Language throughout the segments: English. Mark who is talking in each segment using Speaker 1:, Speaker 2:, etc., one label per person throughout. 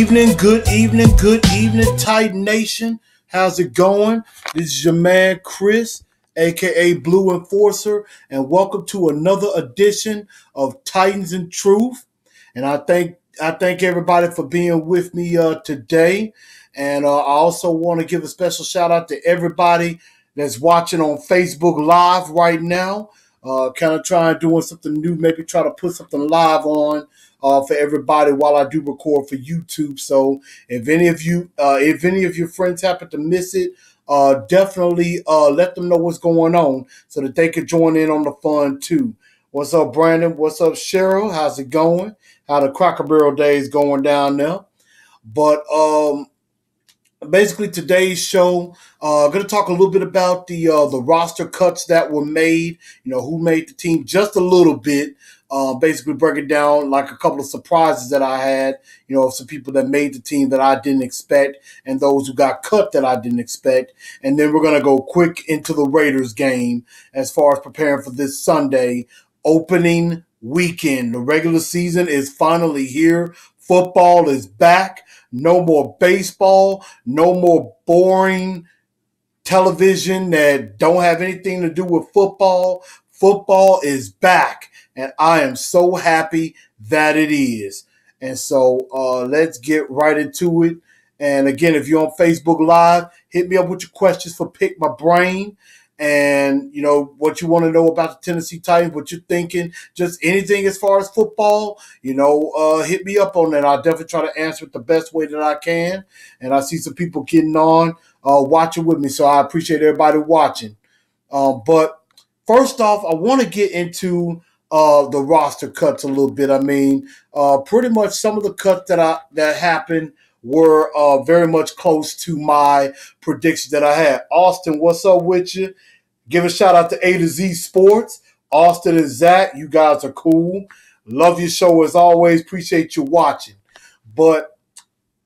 Speaker 1: good evening, Titan Nation. How's it going? This is your man, Chris, aka Blue Enforcer, and welcome to another edition of Titans and Truth. And I thank everybody for being with me today. And I also want to give a special shout out to everybody that's watching on Facebook Live right now. Kind of trying doing something new, maybe try to put something live on for everybody while I do record for YouTube. So if any of your friends happen to miss it, definitely let them know what's going on so that they can join in on the fun too. What's up, Brandon? What's up, Cheryl? How's it going? How the Cracker Barrel days going down there? But basically today's show, going to talk a little bit about the roster cuts that were made. You know, who made the team, just a little bit. Basically breaking down like a couple of surprises that I had. You know, some people that made the team that I didn't expect, and those who got cut that I didn't expect. And then we're going to go quick into the Raiders game as far as preparing for this Sunday opening weekend. The regular season is finally here. Football is back. No more baseball. No more boring television that don't have anything to do with football. Football is back, and I am so happy that it is. And so let's get right into it. And again, if you're on Facebook Live, hit me up with your questions for Pick My Brain. And, you know, what you want to know about the Tennessee Titans, what you're thinking, just anything as far as football, you know, hit me up on that. I'll definitely try to answer it the best way that I can. And I see some people getting on, watching with me, so I appreciate everybody watching. But first off, I want to get into the roster cuts a little bit. I mean, pretty much some of the cuts that happened were very much close to my prediction that I had. Austin, what's up with you? Give a shout out to A to Z Sports. Austin and Zach, you guys are cool. Love your show as always. Appreciate you watching. But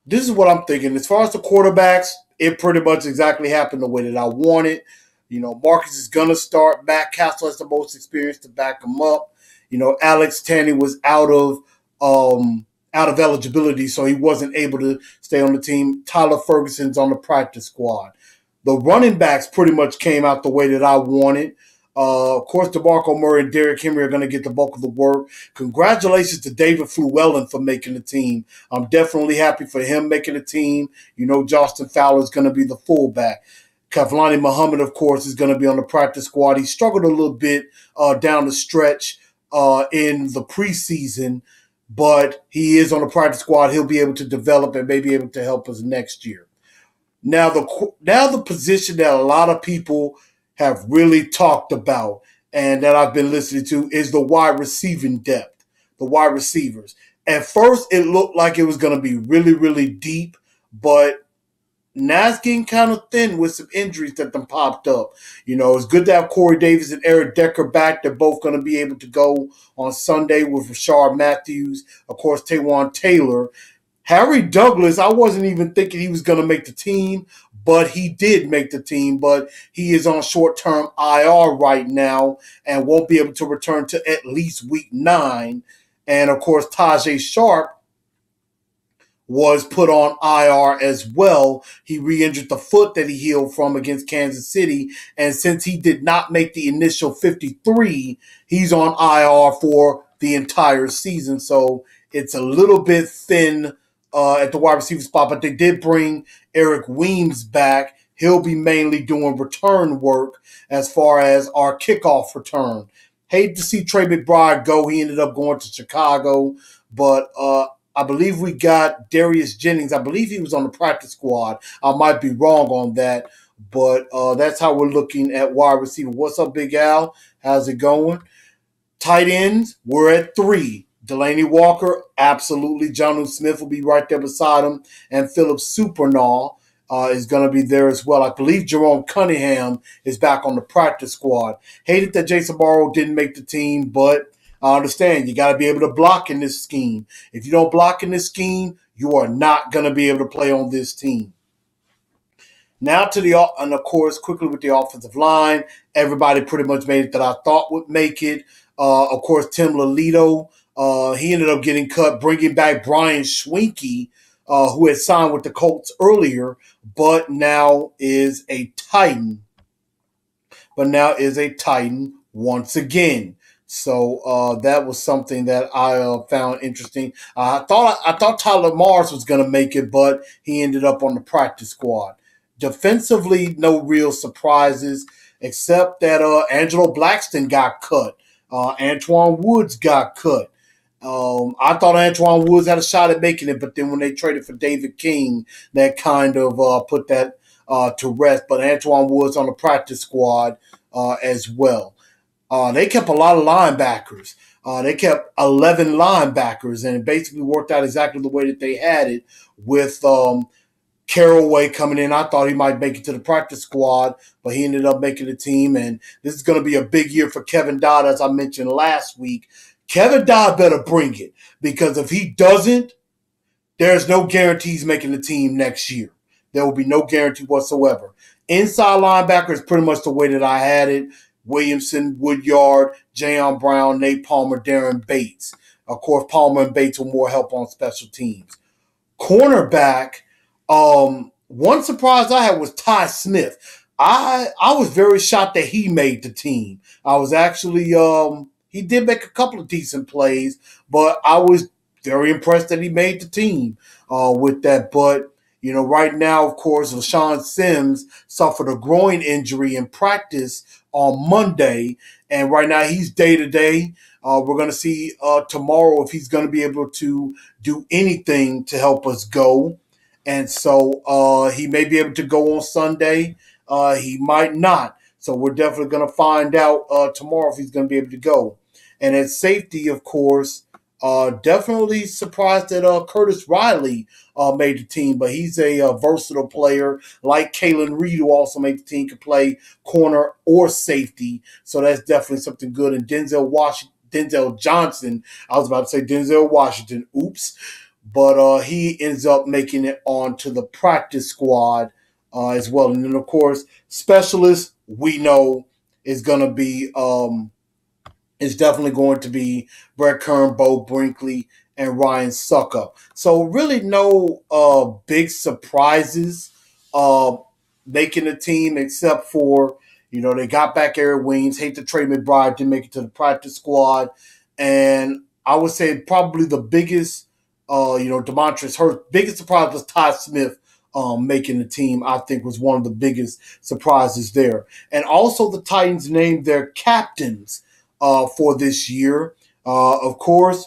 Speaker 1: this is what I'm thinking. As far as the quarterbacks, it pretty much exactly happened the way that I wanted. You know, Marcus is going to start. Matt Castle has the most experience to back him up. You know, Alex Tanny was out of eligibility, so he wasn't able to stay on the team. Tyler Ferguson's on the practice squad. The running backs pretty much came out the way that I wanted. Of course, DeMarco Murray and Derrick Henry are going to get the bulk of the work. Congratulations to David Fluellen for making the team. I'm definitely happy for him making the team. You know, Justin Fowler is going to be the fullback. Kavlani Muhammad, of course, is going to be on the practice squad. He struggled a little bit down the stretch in the preseason, but he is on the practice squad. He'll be able to develop and may be able to help us next year. Now the position that a lot of people have really talked about and that I've been listening to is the wide receiving depth, the wide receivers. At first, it looked like it was going to be really, really deep, but now it's getting kind of thin with some injuries that them popped up. You know, it's good to have Corey Davis and Eric Decker back. They're both going to be able to go on Sunday with Rashard Matthews, of course, Taywan Taylor. Harry Douglas, I wasn't even thinking he was going to make the team, but he did make the team. But he is on short-term IR right now and won't be able to return to at least week 9. And, of course, Tajay Sharp was put on IR as well. He re-injured the foot that he healed from against Kansas City. And since he did not make the initial 53, he's on IR for the entire season. So it's a little bit thin at the wide receiver spot, but they did bring Eric Weems back. He'll be mainly doing return work as far as our kickoff return. Hate to see Trey McBride go. He ended up going to Chicago, but I believe we got Darius Jennings. I believe he was on the practice squad. I might be wrong on that, but that's how we're looking at wide receiver. What's up, Big Al? How's it going? Tight ends, we're at 3. Delaney Walker, absolutely. Jonnu Smith will be right there beside him. And Philip Supernaw is going to be there as well. I believe Jerome Cunningham is back on the practice squad. Hated that Jason Barrow didn't make the team, but I understand you got to be able to block in this scheme. If you don't block in this scheme, you are not going to be able to play on this team. Now and of course, quickly with the offensive line, everybody pretty much made it that I thought would make it. Of course, Tim Lolito, he ended up getting cut, bringing back Brian Schwenke who had signed with the Colts earlier, but now is a Titan. Once again. So that was something that I found interesting. I thought Tyler Mars was going to make it, but he ended up on the practice squad. Defensively, no real surprises except that Angelo Blackston got cut. Antoine Woods got cut. I thought Antoine Woods had a shot at making it, but then when they traded for David King, that kind of put that to rest. But Antoine Woods on the practice squad as well. They kept a lot of linebackers. They kept 11 linebackers, and it basically worked out exactly the way that they had it with Caraway coming in. I thought he might make it to the practice squad, but he ended up making the team, and this is going to be a big year for Kevin Dodd, as I mentioned last week. Kevin Dodd better bring it, because if he doesn't, there's no guarantees making the team next year. There will be no guarantee whatsoever. Inside linebacker is pretty much the way that I had it. Williamson, Woodyard, Jayon Brown, Nate Palmer, Darren Bates. Of course, Palmer and Bates will more help on special teams. Cornerback, one surprise I had was Ty Smith. I was very shocked that he made the team. I was actually, he did make a couple of decent plays, but I was very impressed that he made the team with that. But right now, of course, LaShawn Sims suffered a groin injury in practice on Monday, and right now he's day-to-day. We're going to see tomorrow if he's going to be able to do anything to help us go. And so he may be able to go on Sunday. He might not. So we're definitely going to find out tomorrow if he's going to be able to go. And at safety, of course, definitely surprised that Curtis Riley made the team, but he's a versatile player like Kalen Reed, who also made the team, could play corner or safety. So that's definitely something good. And Denzel Johnson, I was about to say Denzel Washington, oops, but he ends up making it onto the practice squad as well. And then, of course, specialist, we know is going to be it's definitely going to be Brett Kern, Bo Brinkley, and Ryan Suckup. So really no big surprises making the team, except for, they got back Eric Weems. Hate to Trey McBride didn't make it to the practice squad. And I would say probably the biggest, Demontrus Hurst, biggest surprise was Ty Smith making the team. I think was one of the biggest surprises there. And also the Titans named their captains for this year. Of course,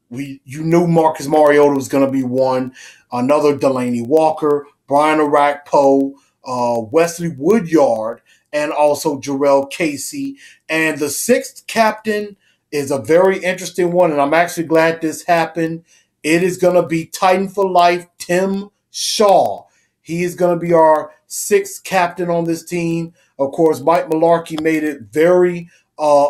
Speaker 1: you knew Marcus Mariota was going to be one. Another Delaney Walker, Brian Orakpo, Wesley Woodyard, and also Jarrell Casey. And the sixth captain is a very interesting one, and I'm actually glad this happened. It is going to be Titan for life, Tim Shaw. He is going to be our sixth captain on this team. Of course, Mike Mularkey made it very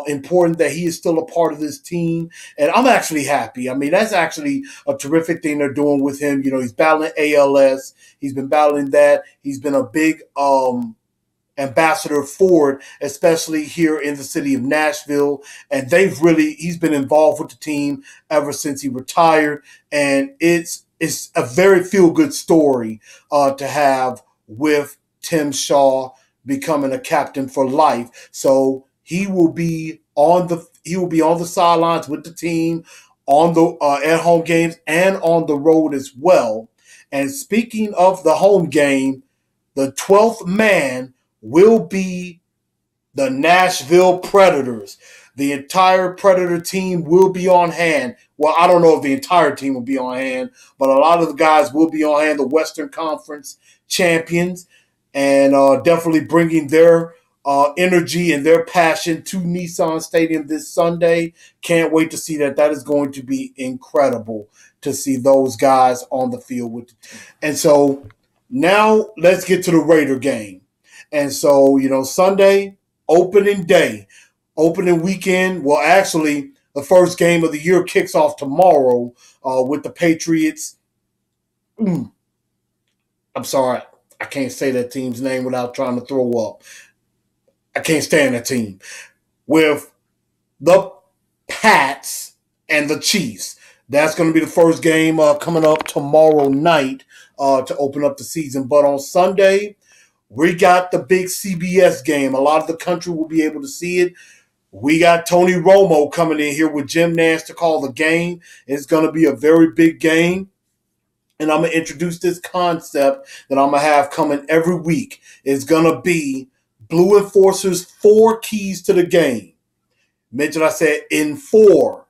Speaker 1: important that he is still a part of this team, and I'm actually happy. I mean, that's actually a terrific thing they're doing with him. He's battling ALS. He's been battling that. He's been a big ambassador for it, especially here in the city of Nashville, and he's been involved with the team ever since he retired, and it's a very feel-good story to have with Tim Shaw becoming a captain for life. So he will be on the sidelines with the team on the at home games and on the road as well. And speaking of the home game, the 12th man will be the Nashville Predators. The entire Predator team will be on hand. Well, I don't know if the entire team will be on hand, but a lot of the guys will be on hand, the Western Conference champions, and definitely bringing their energy and their passion to Nissan Stadium this Sunday. Can't wait to see that. That is going to be incredible to see those guys on the field with the team. And so now let's get to the Raider game. And so, Sunday, opening day, opening weekend. Well, actually, the first game of the year kicks off tomorrow with the Patriots. I'm sorry. I can't say that team's name without trying to throw up. I can't stand that team. With the Pats and the Chiefs. That's going to be the first game coming up tomorrow night to open up the season. But on Sunday, we got the big CBS game. A lot of the country will be able to see it. We got Tony Romo coming in here with Jim Nantz to call the game. It's going to be a very big game. And I'm going to introduce this concept that I'm going to have coming every week. It's going to be Blue Enforcer's 4 keys to the game. Mention I said in 4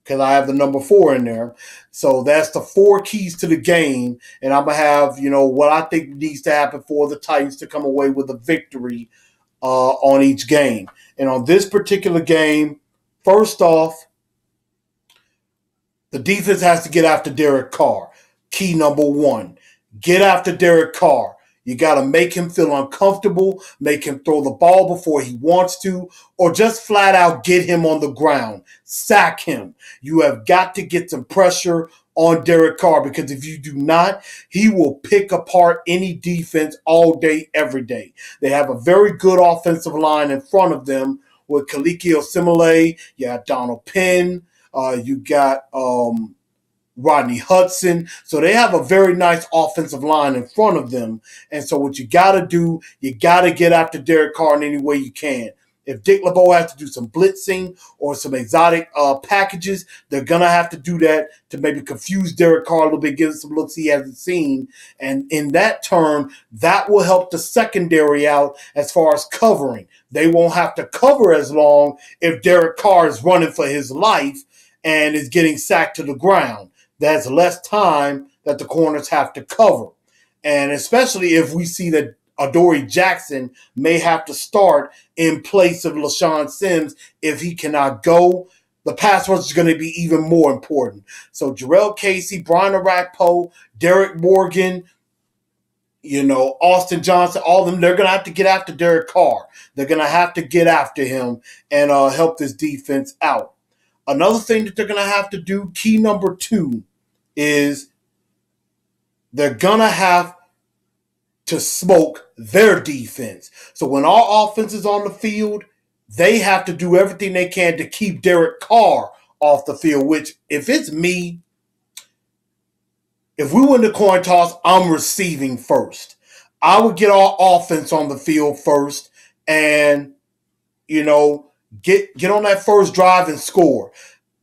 Speaker 1: because I have the number 4 in there. So that's the 4 keys to the game. And I'm going to have, what I think needs to happen for the Titans to come away with a victory on each game. And on this particular game, first off, the defense has to get after Derek Carr. Key number 1, get after Derek Carr. You got to make him feel uncomfortable, make him throw the ball before he wants to, or just flat out get him on the ground, sack him. You have got to get some pressure on Derek Carr because if you do not, he will pick apart any defense all day, every day. They have a very good offensive line in front of them with Kaliki Osemele, you got Donald Penn, you got Rodney Hudson. So they have a very nice offensive line in front of them. And so what you got to do, you got to get after Derek Carr in any way you can. If Dick LeBeau has to do some blitzing or some exotic packages, they're going to have to do that to maybe confuse Derek Carr a little bit, give him some looks he hasn't seen. And in that turn, that will help the secondary out as far as covering. They won't have to cover as long if Derek Carr is running for his life and is getting sacked to the ground. There's less time that the corners have to cover. And especially if we see that Adoree Jackson may have to start in place of LaShawn Sims if he cannot go, the pass rush is going to be even more important. So Jarrell Casey, Brian Orakpo, Derek Morgan, Austin Johnson, all of them, they're going to have to get after Derek Carr. They're going to have to get after him and help this defense out. Another thing that they're going to have to do, key number 2, is they're going to have to smoke their defense. So when our offense is on the field, they have to do everything they can to keep Derek Carr off the field, which if it's me, if we win the coin toss, I'm receiving first. I would get our offense on the field first and, get on that first drive and score.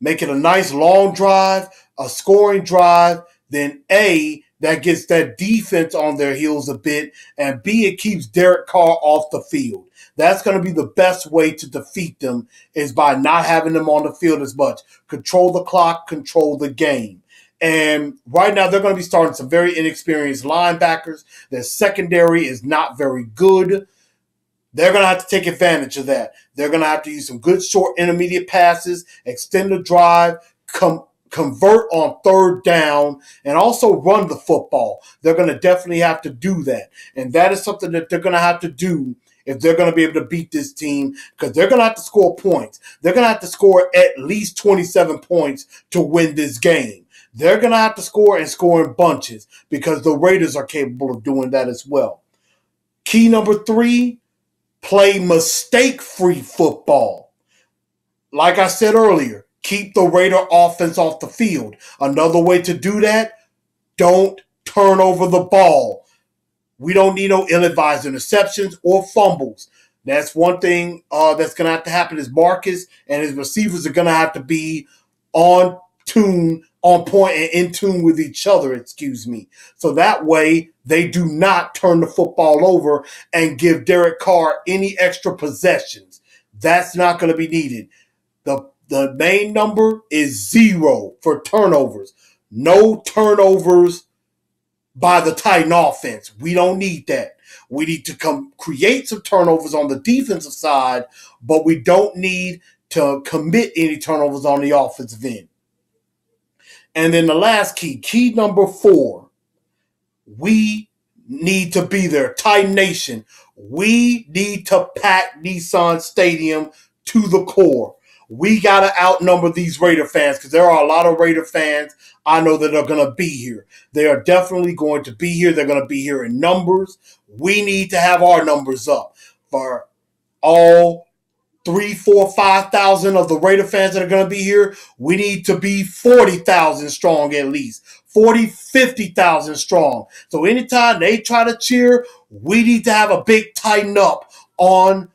Speaker 1: Make it a nice long drive, a scoring drive, then A, that gets that defense on their heels a bit, and B, it keeps Derek Carr off the field. That's going to be the best way to defeat them is by not having them on the field as much. Control the clock, control the game. And right now they're going to be starting some very inexperienced linebackers. Their secondary is not very good. They're going to have to take advantage of that. They're going to have to use some good short intermediate passes, extend the drive, convert on third down, and also run the football. They're going to definitely have to do that. And that is something that they're going to have to do if they're going to be able to beat this team because they're going to have to score points. They're going to have to score at least 27 points to win this game. They're going to have to score and score in bunches because the Raiders are capable of doing that as well. Key number 3, play mistake-free football. Like I said earlier, keep the Raider offense off the field. Another way to do that, don't turn over the ball. We don't need no ill-advised interceptions or fumbles. That's one thing that's going to have to happen is Marcus and his receivers are going to have to be on point and in tune with each other, So that way they do not turn the football over and give Derek Carr any extra possessions. That's not going to be needed. The main number is 0 for turnovers. No turnovers by the Titan offense. We don't need that. We need to create some turnovers on the defensive side, but we don't need to commit any turnovers on the offensive end. And then the last key number 4, we need to be there. Titan Nation, we need to pack Nissan Stadium to the core. We got to outnumber these Raider fans because there are a lot of Raider fans I know that are going to be here. They are definitely going to be here. They're going to be here in numbers. We need to have our numbers up for all 3, 4, 5,000 of the Raider fans that are going to be here. We need to be 40,000 strong at least. 40, 50,000 strong. So anytime they try to cheer, we need to have a big tighten up on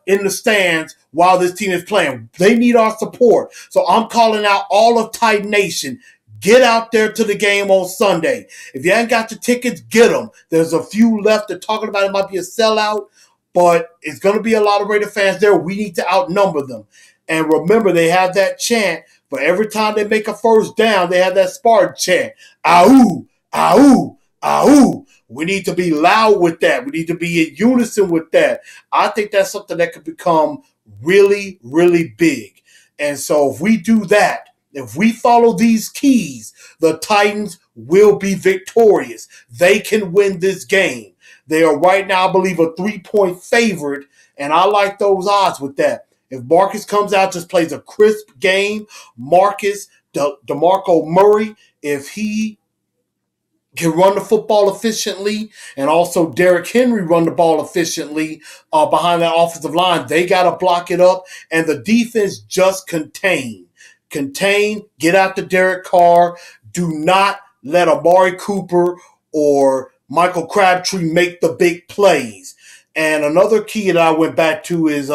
Speaker 1: in the stands while this team is playing. They need our support. So I'm calling out all of Titan Nation. Get out there to the game on Sunday. If you ain't got your tickets, get them. There's a few left. They're talking about it might be a sellout, but it's going to be a lot of Raider fans there. We need to outnumber them. And remember, they have that chant. For every time they make a first down, they have that Spartan chant. Ahoo, ahoo, ahoo. We need to be loud with that. We need to be in unison with that. I think that's something that could become really, really big. And so if we do that, if we follow these keys, the Titans will be victorious. They can win this game. They are right now, I believe, a 3-point favorite, and I like those odds with that. If Marcus comes out, just plays a crisp game, Marcus, DeMarco Murray, if he can run the football efficiently, and also Derrick Henry run the ball efficiently behind that offensive line, they got to block it up, and the defense just contain, get after Derek Carr. Do not let Amari Cooper or Michael Crabtree make the big plays. And another key that I went back to is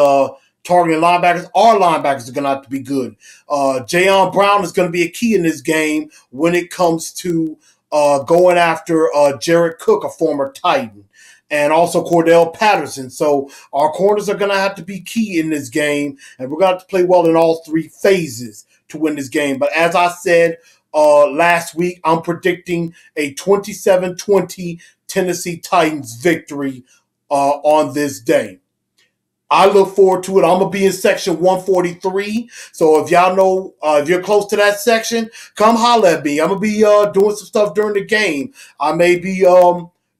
Speaker 1: targeting linebackers. Our linebackers are going to have to be good. Jayon Brown is going to be a key in this game when it comes to going after Jared Cook, a former Titan, and also Cordell Patterson. So our corners are going to have to be key in this game, and we're going to have to play well in all three phases to win this game. But as I said last week, I'm predicting a 27-20 Tennessee Titans victory on this day. I look forward to it. I'm going to be in section 143. So if y'all know, if you're close to that section, come holler at me. I'm going to be doing some stuff during the game. I may be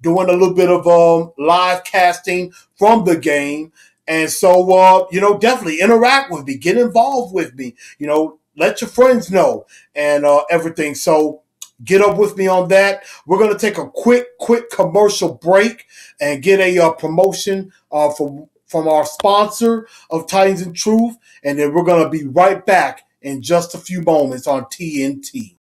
Speaker 1: doing a little bit of live casting from the game. And so, definitely interact with me. Get involved with me. Let your friends know and everything. So get up with me on that. We're going to take a quick commercial break and get a promotion from our sponsor of Titans and Truth, and then we're going to be right back in just a few moments on TNT.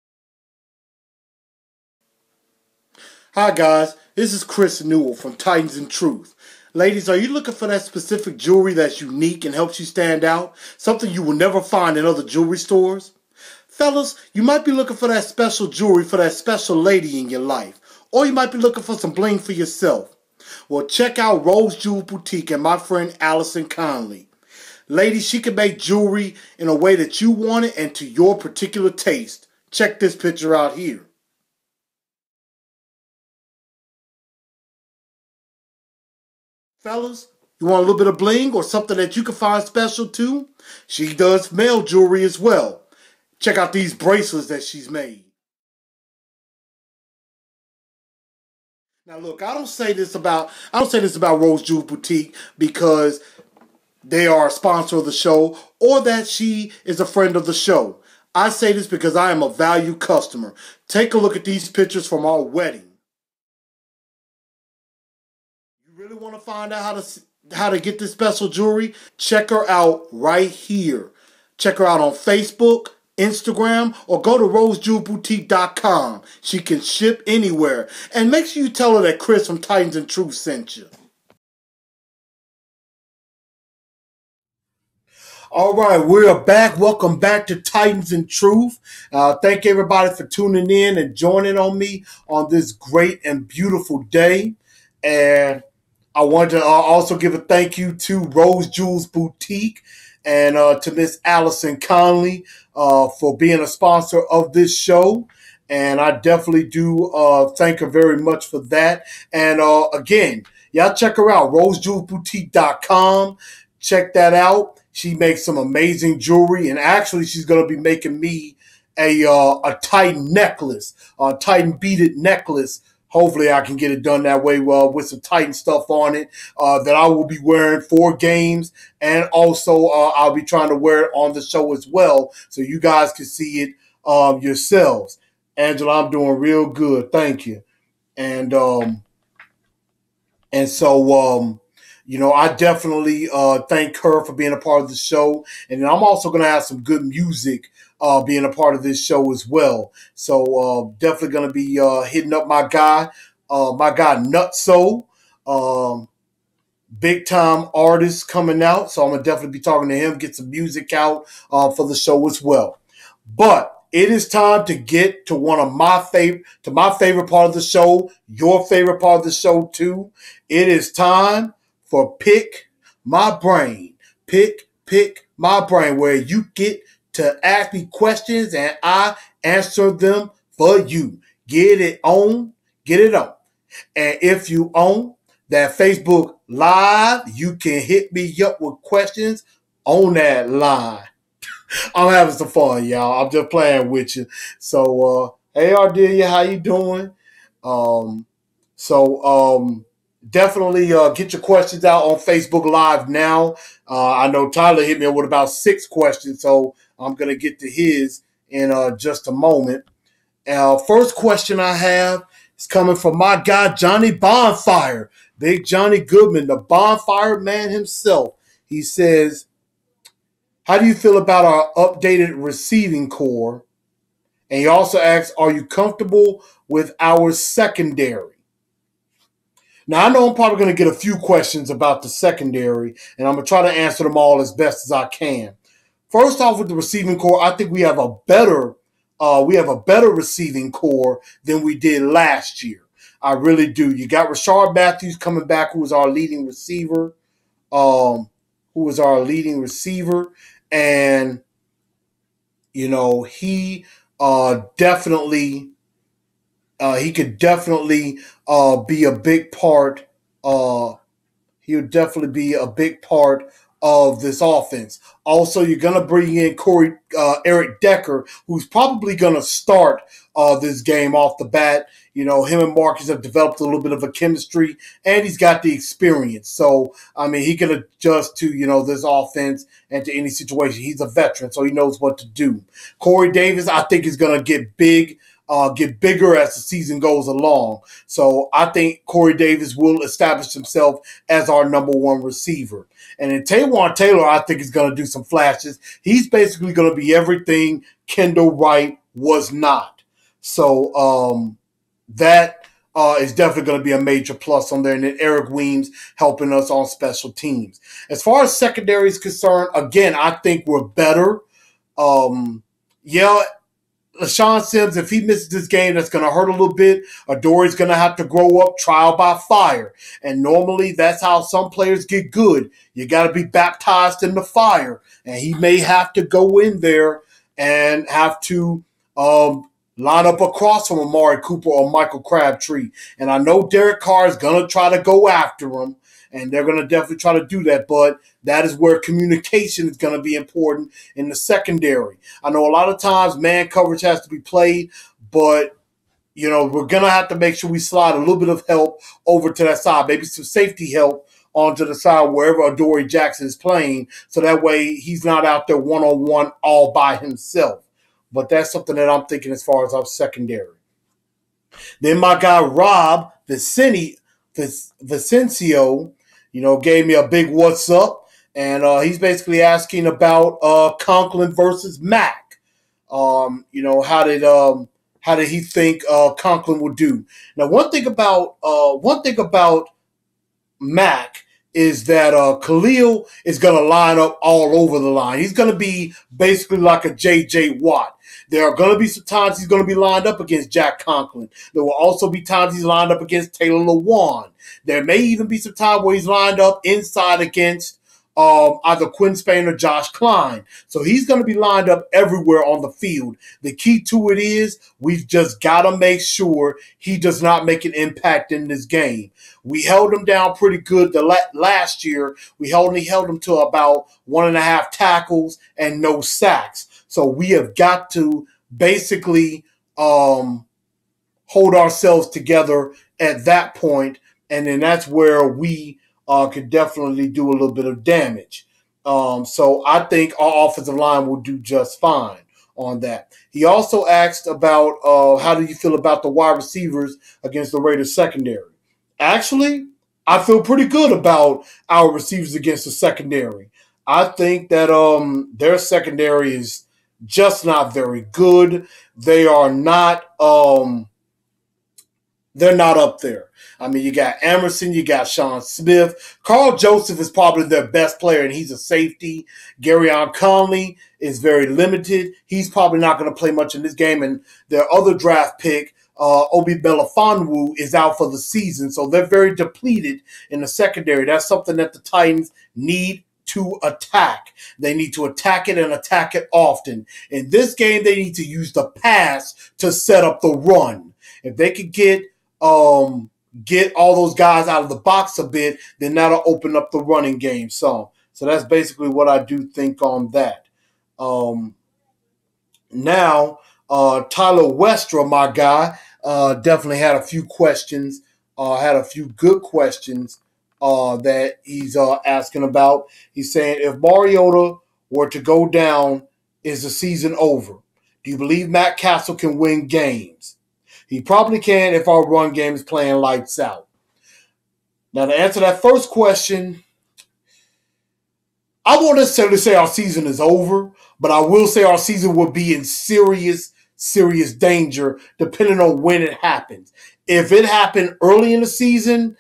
Speaker 1: Hi guys, this is Chris Newell from Titans and Truth. Ladies, are you looking for that specific jewelry that's unique and helps you stand out? Something you will never find in other jewelry stores? Fellas, you might be looking for that special jewelry for that special lady in your life. Or you might be looking for some bling for yourself. Well, check out Rose Jewel Boutique and my friend Allison Conley. Ladies, she can make jewelry in a way that you want it and to your particular taste. Check this picture out here. Fellas, you want a little bit of bling or something that you can find special too? She does male jewelry as well. Check out these bracelets that she's made. Now look, I don't say this about Rose Jewel Boutique because they are a sponsor of the show or that she is a friend of the show. I say this because I am a valued customer. Take a look at these pictures from our wedding. You really want to find out how to get this special jewelry? Check her out right here. Check her out on Facebook, Instagram, or go to rosejewelboutique.com. She can ship anywhere. And make sure you tell her that Chris from Titans and Truth sent you. All right, we're back. Welcome back to Titans and Truth. Thank everybody for tuning in and joining on me on this great and beautiful day. And I want to also give a thank you to Rose Jewels Boutique and to Miss Allison Conley for being a sponsor of this show. And I definitely do thank her very much for that. And again, y'all check her out, rosejewelboutique.com. Check that out. She makes some amazing jewelry, and actually she's going to be making me a Titan necklace, a Titan beaded necklace. Hopefully I can get it done that way with some Titan stuff on it that I will be wearing for games, and also I'll be trying to wear it on the show as well so you guys can see it yourselves. Angela, I'm doing real good. Thank you. And so I definitely thank her for being a part of the show. And then I'm also going to have some good music being a part of this show as well. So definitely going to be hitting up my guy Nutso. Um, Big time artist coming out. So I'm going to definitely be talking to him, get some music out for the show as well. But it is time to get to one of my favorite part of the show, your favorite part of the show too. It is time for Pick My Brain. Pick My Brain, where you get to ask me questions and I answer them for you. Get it on, get it on. And if you own that Facebook Live, you can hit me up with questions on that line. I'm having some fun, y'all. I'm just playing with you. So, hey, Ardelia, how you doing? Um, so, definitely get your questions out on Facebook Live now. I know Tyler hit me with about 6 questions, so I'm going to get to his in just a moment. First question I have is coming from my guy, Johnny Bonfire. Big Johnny Goodman, the Bonfire man himself. He says, how do you feel about our updated receiving core? And he also asks, are you comfortable with our secondary? Now, I know I'm probably going to get a few questions about the secondary, and I'm going to try to answer them all as best as I can. First off, with the receiving core, I think we have a better receiving core than we did last year. I really do. You got Rashard Matthews coming back, who was our leading receiver. And he definitely he could definitely be a big part. He would definitely be a big part of this offense. Also, you're going to bring in Eric Decker, who's probably going to start this game off the bat. Him and Marcus have developed a little bit of a chemistry, and he's got the experience. So, I mean, he can adjust to, this offense and to any situation. He's a veteran, so he knows what to do. Corey Davis, I think, is going to get bigger as the season goes along. So I think Corey Davis will establish himself as our number one receiver. And then Taywan Taylor, I think, is going to do some flashes. He's basically going to be everything Kendall Wright was not. So that is definitely going to be a major plus on there. And then Eric Weems helping us on special teams. As far as secondary is concerned, again, I think we're better. LaShawn Sims, if he misses this game, that's going to hurt a little bit. Adorie's going to have to grow up trial by fire. And normally that's how some players get good. You got to be baptized in the fire. And he may have to go in there and have to line up across from Amari Cooper or Michael Crabtree. And I know Derek Carr is going to try to go after him. And they're going to definitely try to do that. But that is where communication is going to be important in the secondary. I know a lot of times man coverage has to be played, but, we're going to have to make sure we slide a little bit of help over to that side, maybe some safety help onto the side wherever Adoree Jackson is playing, so that way he's not out there one-on-one all by himself. But that's something that I'm thinking as far as our secondary. Then my guy Rob Vicencio, gave me a big what's up. And he's basically asking about Conklin versus Mack. How did he think Conklin would do? Now, one thing about Mack is that Khalil is going to line up all over the line. He's going to be basically like a J.J. Watt. There are going to be some times he's going to be lined up against Jack Conklin. There will also be times he's lined up against Taylor Lewan. There may even be some time where he's lined up inside against either Quinn Spain or Josh Klein. So he's going to be lined up everywhere on the field. The key to it is we've just got to make sure he does not make an impact in this game. We held him down pretty good last year. We only held him to about 1.5 tackles and no sacks. So we have got to basically hold ourselves together at that point, and then that's where we could definitely do a little bit of damage. So I think our offensive line will do just fine on that. He also asked about how do you feel about the wide receivers against the Raiders secondary. Actually, I feel pretty good about our receivers against the secondary. I think that their secondary is just not very good. They are not they're not up there. I mean, you got Emerson, you got Sean Smith. Carl Joseph is probably their best player, and he's a safety. Garyon Conley is very limited. He's probably not going to play much in this game. And their other draft pick, Obi Melifonwu, is out for the season. So they're very depleted in the secondary. That's something that the Titans need to attack. They need to attack it and attack it often. In this game, they need to use the pass to set up the run. If they could get all those guys out of the box a bit, then that'll open up the running game some. So that's basically what I do think on that. Now, Tyler Westra, my guy, definitely had a few questions, had a few good questions that he's asking about. He's saying, if Mariota were to go down, is the season over? Do you believe Matt Castle can win games? He probably can if our run game is playing lights out. Now, to answer that first question, I won't necessarily say our season is over, but I will say our season will be in serious danger depending on when it happens. If it happened early in the season,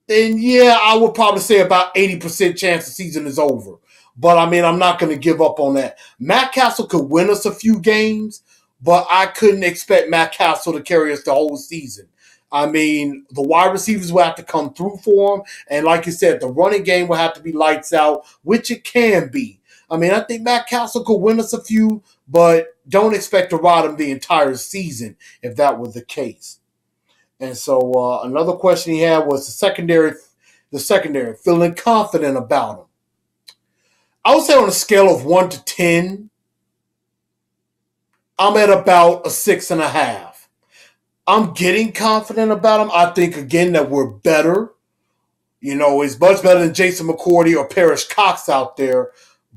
Speaker 1: then yeah, I would probably say about 80% chance the season is over. But I mean, I'm not going to give up on that. Matt Castle could win us a few games, but I couldn't expect Matt Castle to carry us the whole season. I mean, the wide receivers will have to come through for him. And like you said, the running game will have to be lights out, which it can be. I mean, I think Matt Castle could win us a few, but don't expect to ride him the entire season if that was the case. And so another question he had was the secondary, feeling confident about him. I would say on a scale of 1 to 10, I'm at about a 6.5. I'm getting confident about him. I think, again, that we're better. You know, it's much better than Jason McCourty or Parrish Cox out there.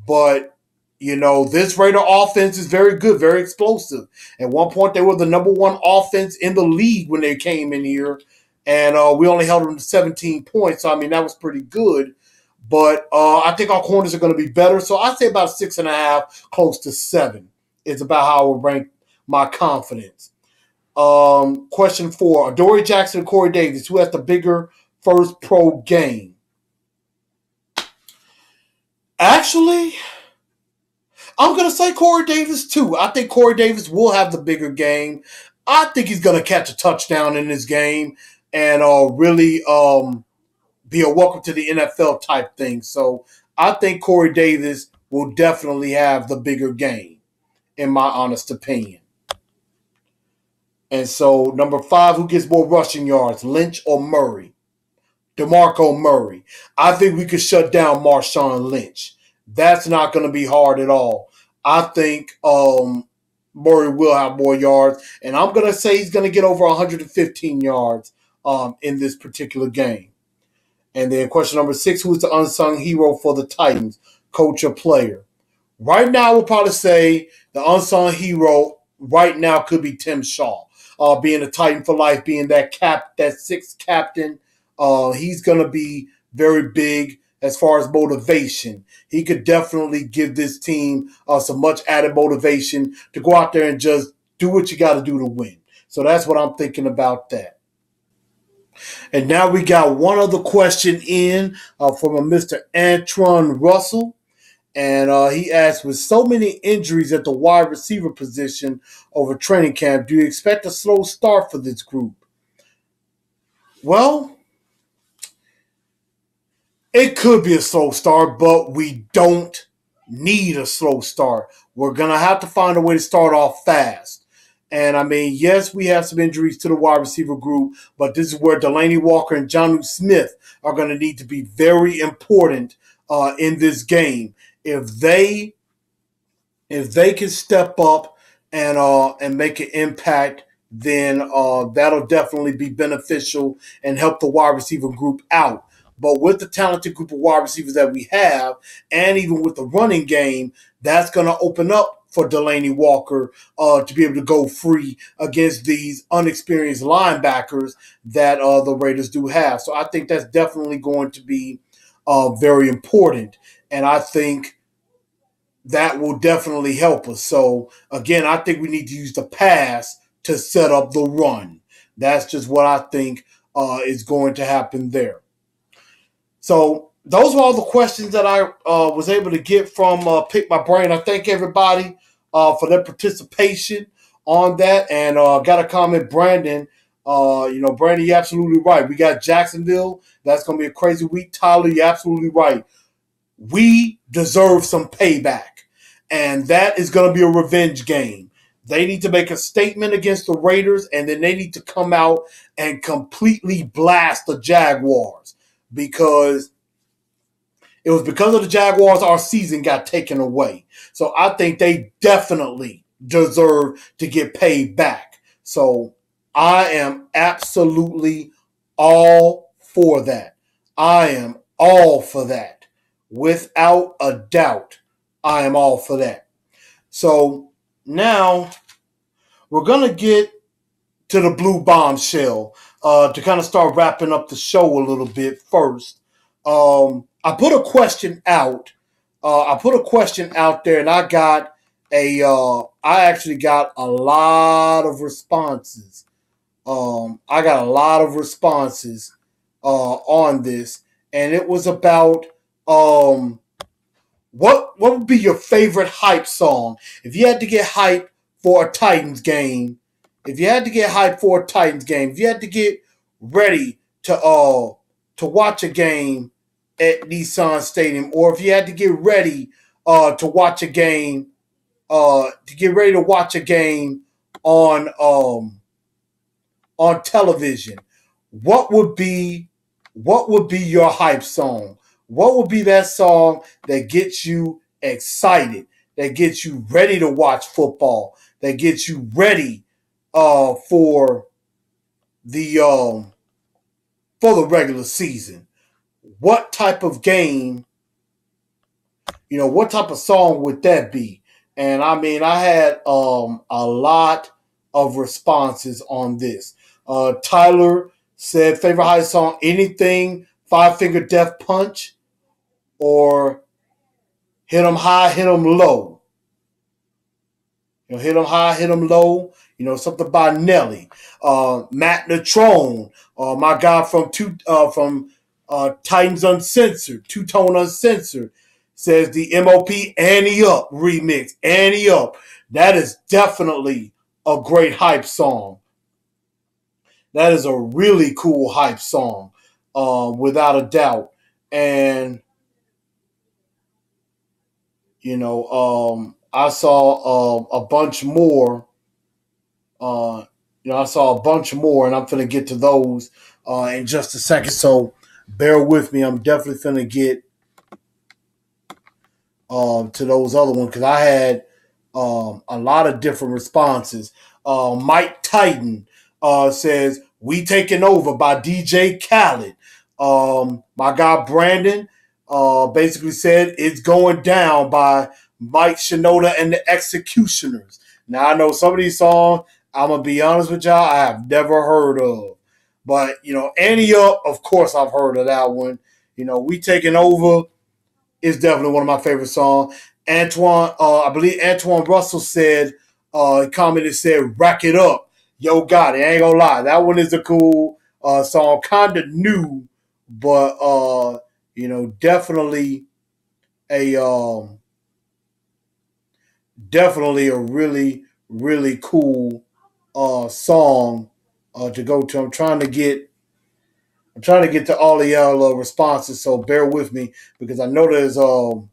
Speaker 1: But, you know, this Raider offense is very good, very explosive. At one point, they were the number one offense in the league when they came in here. And we only held them to 17 points. So, I mean, that was pretty good. But I think our corners are going to be better. So I'd say about 6.5, close to 7. Is about how I would rank my confidence. Question 4. Adoree Jackson and Corey Davis, who has the bigger first pro game? Actually, I'm going to say Corey Davis too. I think Corey Davis will have the bigger game. I think he's going to catch a touchdown in this game and really be a welcome to the NFL type thing. So I think Corey Davis will definitely have the bigger game, in my honest opinion. And so, number 5, who gets more rushing yards, Lynch or Murray? DeMarco Murray. I think we could shut down Marshawn Lynch. That's not going to be hard at all. I think Murray will have more yards, and I'm going to say he's going to get over 115 yards in this particular game. And then question number 6, who is the unsung hero for the Titans, coach or player? Right now, we'll probably say the unsung hero right now could be Tim Shaw, being a Titan for life, being that 6th captain. He's going to be very big as far as motivation. He could definitely give this team some much added motivation to go out there and just do what you got to do to win. So that's what I'm thinking about that. And now we got one other question in from a Mr. Antron Russell. And he asked, with so many injuries at the wide receiver position over training camp, do you expect a slow start for this group? Well, it could be a slow start, but we don't need a slow start. We're going to have to find a way to start off fast. And, I mean, yes, we have some injuries to the wide receiver group, but this is where Delaney Walker and Jonnu Smith are going to need to be very important in this game. If they can step up and make an impact, then that'll definitely be beneficial and help the wide receiver group out. But with the talented group of wide receivers that we have, and even with the running game, that's going to open up for Delaney Walker to be able to go free against these unexperienced linebackers that the Raiders do have. So I think that's definitely going to be very important. And I think that will definitely help us. So again, I think we need to use the pass to set up the run. That's just what I think is going to happen there. So those were all the questions that I was able to get from Pick My Brain. I thank everybody for their participation on that. And got a comment, Brandon. Brandon, you're absolutely right. We got Jacksonville. That's going to be a crazy week. Tyler, you're absolutely right. We deserve some payback. And that is going to be a revenge game. They need to make a statement against the Raiders, and then they need to come out and completely blast the Jaguars, because it was because of the Jaguars our season got taken away. So I think they definitely deserve to get paid back. So I am absolutely all for that. I am all for that. Without a doubt, I am all for that. So now we're going to get to the Blu Bombshell to kind of start wrapping up the show a little bit first. I put a question out. There, and I actually got a lot of responses. I got a lot of responses on this, and it was about what would be your favorite hype song if you had to get hype for a Titans game? If you had to get hype for a Titans game, if you had to get ready to watch a game at Nissan Stadium, or if you had to get ready to watch a game on television, what would be your hype song? What would be that song that gets you excited, that gets you ready to watch football, that gets you ready for the regular season? What type of game, what type of song would that be? And I mean, I had a lot of responses on this. Tyler said favorite hype song, anything Five Finger Death Punch, or Hit 'em High, Hit 'em Low. Hit 'em High, Hit 'em Low. Something by Nelly. Matt Natrone, my guy from Titans Uncensored, Two Tone Uncensored, says the MOP Annie Up remix. Annie Up. That is definitely a great hype song. That is a really cool hype song, without a doubt. And I saw a bunch more. I saw a bunch more, and I'm going to get to those in just a second. So bear with me. I'm definitely going to get to those other ones, because I had a lot of different responses. Mike Titan says, "We Taking Over" by DJ Khaled. My guy Brandon basically said, "It's Going Down" by Mike Shinoda and the Executioners. Now, I know some of these songs, I'm going to be honest with y'all, I have never heard of. But, Annie Up, of course I've heard of that one. We Taking Over is definitely one of my favorite songs. I believe Antoine Russell said, commented, said, "Rack It Up." Yo, got it. I ain't going to lie. That one is a cool song. Kind of new, but, definitely a really, really cool song to go to. I'm trying to get to all of y'all responses, so bear with me, because I know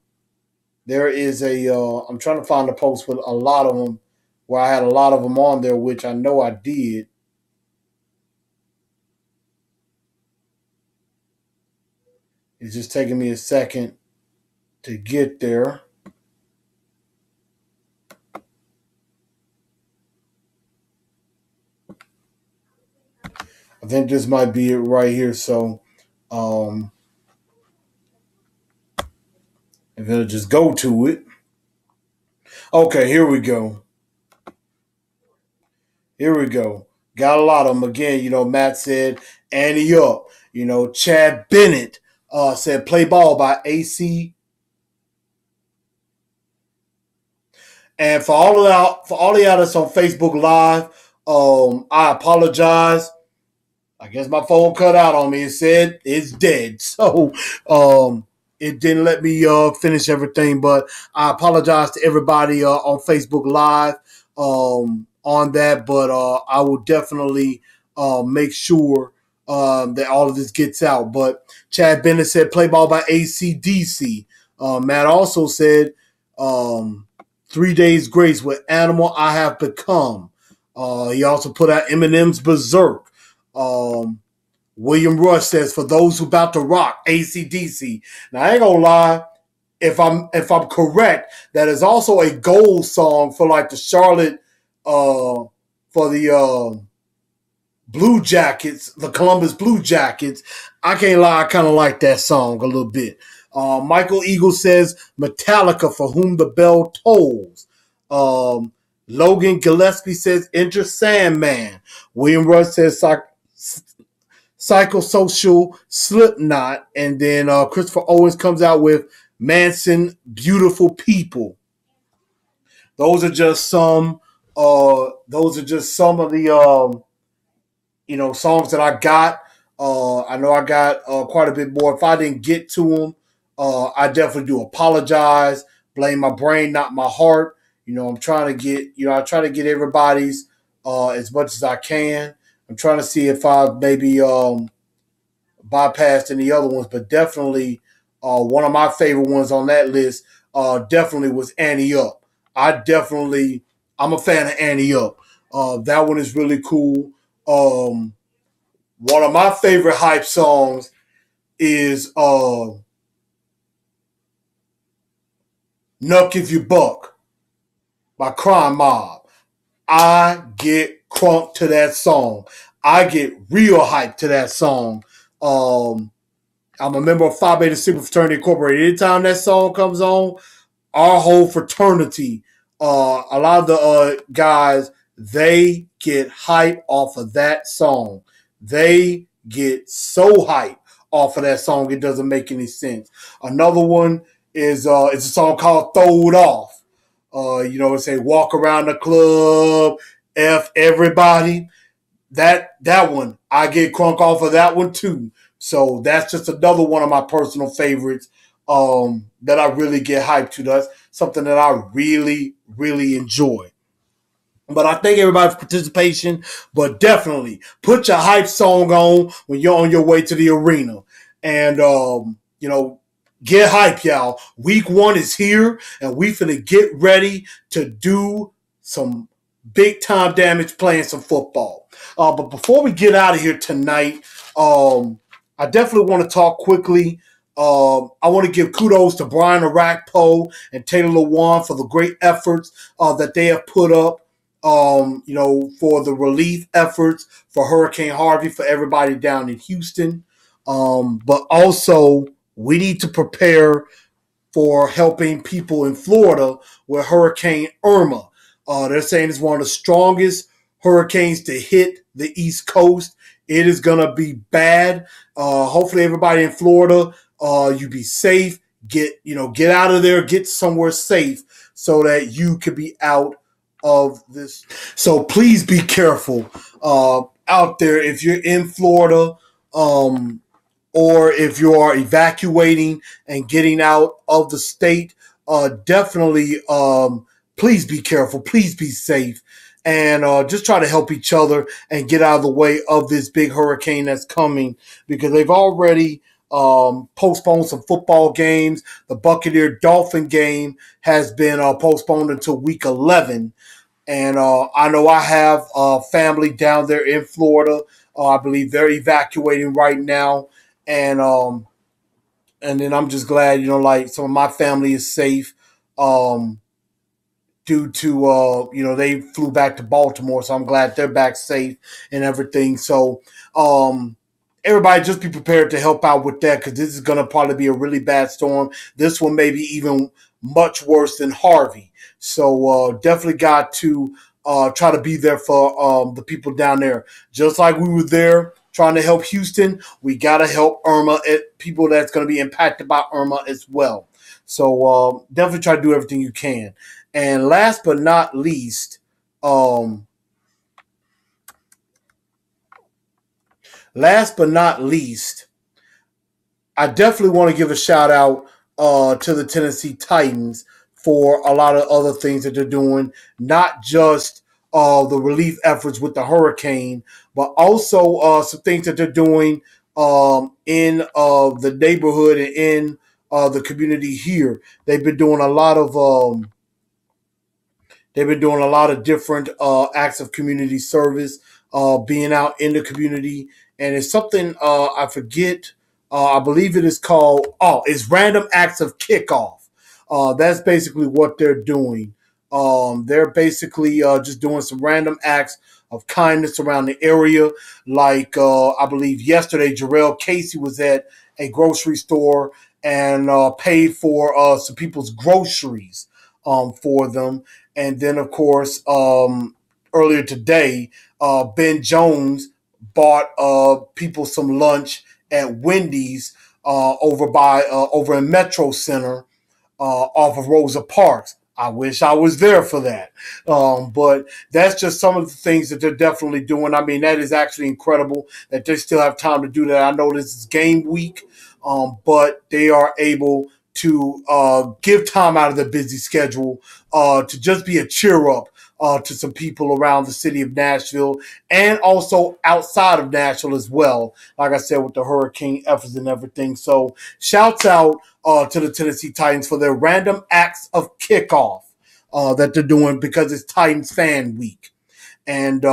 Speaker 1: there is I'm trying to find a post with a lot of them, where I had a lot of them on there, which I know I did. It's just taking me a second to get there. I think this might be it right here. So I'm going to just go to it. Okay, here we go. Here we go. Got a lot of them again. Matt said Annie up. Chad Bennett said play ball by AC. And for all of y'all that's on Facebook Live, I apologize. I guess my phone cut out on me. It said it's dead. So it didn't let me finish everything. But I apologize to everybody on Facebook Live on that. But I will definitely make sure that all of this gets out. But Chad Bennett said play ball by ACDC. Matt also said 3 days grace with Animal I Have Become. He also put out Eminem's Berserk. William Rush says, "For those who about to rock, ACDC." Now I ain't gonna lie, if I'm correct, that is also a gold song for like the Charlotte, for the Blue Jackets, the Columbus Blue Jackets. I can't lie, I kind of like that song a little bit. Michael Eagle says Metallica, For Whom the Bell Tolls. Logan Gillespie says Enter Sandman. William Rush says Psychosocial Slipknot. And then Christopher Owens comes out with Manson, Beautiful People. Those are just some. Those are just some of the songs that I got. I know I got quite a bit more. If I didn't get to them, I definitely do apologize. Blame my brain, not my heart. I'm trying to get. I try to get everybody's as much as I can. I'm trying to see if I maybe bypassed any other ones, but definitely one of my favorite ones on that list definitely was Annie Up. I'm a fan of Annie Up. That one is really cool. One of my favorite hype songs is Nuck If You Buck by Crime Mob. I get crunk to that song. I get real hype to that song. I'm a member of Phi Beta Sigma Fraternity Incorporated. Anytime that song comes on, our whole fraternity, a lot of the guys, they get hype off of that song. They get so hype off of that song, it doesn't make any sense. Another one is it's a song called Throw It Off. It say walk around the club, F everybody. That one, I get crunk off of that one too. So that's just another one of my personal favorites that I really get hyped to. That's something that I really, really enjoy. But I thank everybody for participation. But definitely put your hype song on when you're on your way to the arena. And, get hype, y'all. Week 1 is here, and we finna get ready to do some big time damage playing some football. But before we get out of here tonight, I definitely want to talk quickly. I want to give kudos to Brian Arakpo and Taylor Lewan for the great efforts that they have put up. For the relief efforts for Hurricane Harvey, for everybody down in Houston. But also, we need to prepare for helping people in Florida with Hurricane Irma. They're saying it's one of the strongest hurricanes to hit the East Coast. It is going to be bad. Hopefully, everybody in Florida, you be safe. Get out of there. Get somewhere safe so that you could be out of this. So please be careful out there if you're in Florida, or if you are evacuating and getting out of the state. Definitely, please be careful. Please be safe. And just try to help each other and get out of the way of this big hurricane that's coming, because they've already postponed some football games. The Buccaneer Dolphin game has been postponed until week 11. And I know I have family down there in Florida. I believe they're evacuating right now. And then I'm just glad, like some of my family is safe. Due to they flew back to Baltimore, so I'm glad they're back safe and everything. So everybody just be prepared to help out with that, because this is going to probably be a really bad storm. This one maybe even much worse than Harvey. So definitely got to try to be there for the people down there. Just like we were there trying to help Houston, we got to help Irma, people that's going to be impacted by Irma as well. So definitely try to do everything you can. And last but not least, um, last but not least, I definitely want to give a shout out to the Tennessee Titans for a lot of other things that they're doing, not just the relief efforts with the hurricane, but also some things that they're doing in the neighborhood and in the community here. They've been doing a lot of different acts of community service, being out in the community, and it's something I forget. I believe it is called. Oh, it's Random Acts of Kickoff. That's basically what they're doing. They're basically just doing some random acts of kindness around the area. Like I believe yesterday, Jarrell Casey was at a grocery store and paid for some people's groceries for them. And then, of course, earlier today, Ben Jones bought people some lunch at Wendy's over in Metro Center off of Rosa Parks. I wish I was there for that. But that's just some of the things that they're definitely doing. I mean, that is actually incredible that they still have time to do that. I know this is game week, but they are able to give time out of their busy schedule to just be a cheer up to some people around the city of Nashville and also outside of Nashville as well. Like I said, with the hurricane efforts and everything. So shouts out to the Tennessee Titans for their random acts of kickoff that they're doing because it's Titans fan week. And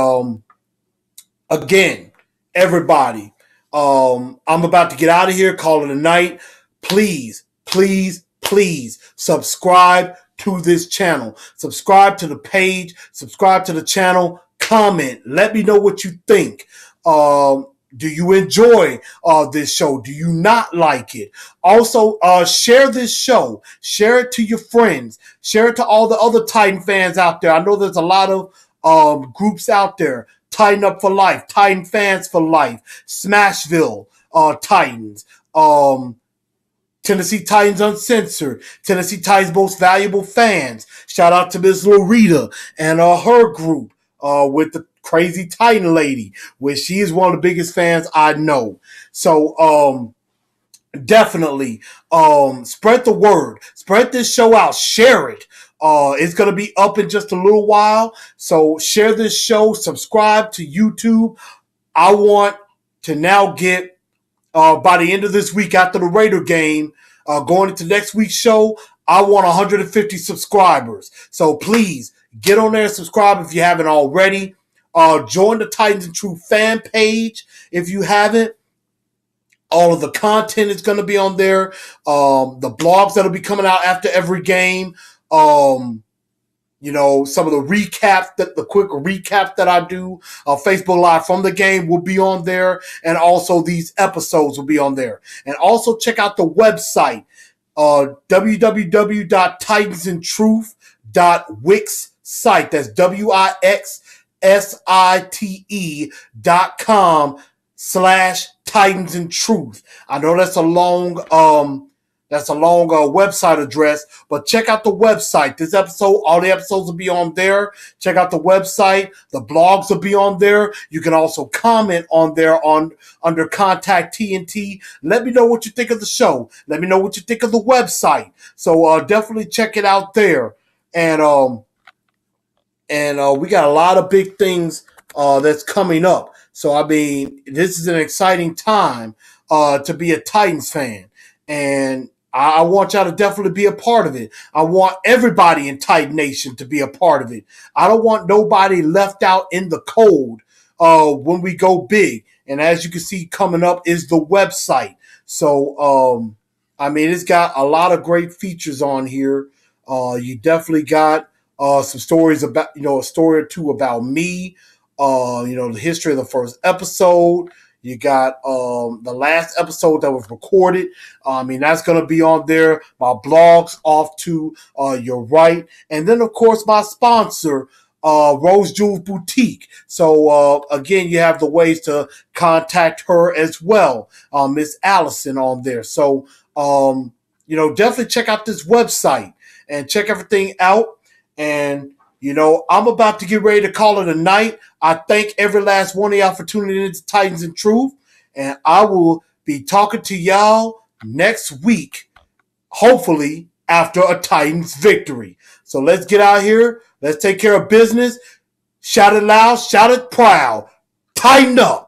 Speaker 1: again, everybody, I'm about to get out of here, call it a night. Please, please, please subscribe to this channel. Subscribe to the page. Subscribe to the channel. Comment. Let me know what you think. Do you enjoy this show? Do you not like it? Also, share this show. Share it to your friends. Share it to all the other Titan fans out there. I know there's a lot of groups out there. Titan Up for Life. Titan Fans for Life. Smashville Titans. Tennessee Titans Uncensored, Tennessee Titans Most Valuable Fans. Shout out to Miss Loretta and her group with the Crazy Titan Lady, which she is one of the biggest fans I know. So definitely spread the word. Spread this show out. Share it. It's going to be up in just a little while. So share this show. Subscribe to YouTube. I want to now get by the end of this week after the Raider game, going into next week's show, I want 150 subscribers. So please get on there and subscribe if you haven't already. Join the Titans and Truth fan page if you haven't. All of the content is going to be on there. The blogs that will be coming out after every game. You know, some of the recaps, the quick recaps that I do, Facebook Live from the game will be on there. And also these episodes will be on there. And also check out the website, www.titansandtruth.wix site. That's WIXSITE.com/Titans and Truth. I know that's a long website address, but check out the website. This episode, all the episodes will be on there. Check out the website. The blogs will be on there. You can also comment on there under Contact TNT. Let me know what you think of the show. Let me know what you think of the website. So definitely check it out there. And we got a lot of big things that's coming up. So I mean, this is an exciting time to be a Titans fan. And I want y'all to definitely be a part of it. I want everybody in Titan Nation to be a part of it. I don't want nobody left out in the cold when we go big. And as you can see coming up is the website. So, I mean, it's got a lot of great features on here. You definitely got some stories about, a story or two about me, the history of the first episode. You got the last episode that was recorded. That's going to be on there. My blogs off to your right. And then, of course, my sponsor, Rose Jewels Boutique. So, again, you have the ways to contact her as well, Miss Allison on there. So, definitely check out this website and check everything out. And, I'm about to get ready to call it a night. I thank every last one of y'all for tuning in to Titans and Truth. And I will be talking to y'all next week, hopefully after a Titans victory. So let's get out here. Let's take care of business. Shout it loud. Shout it proud. Tighten up.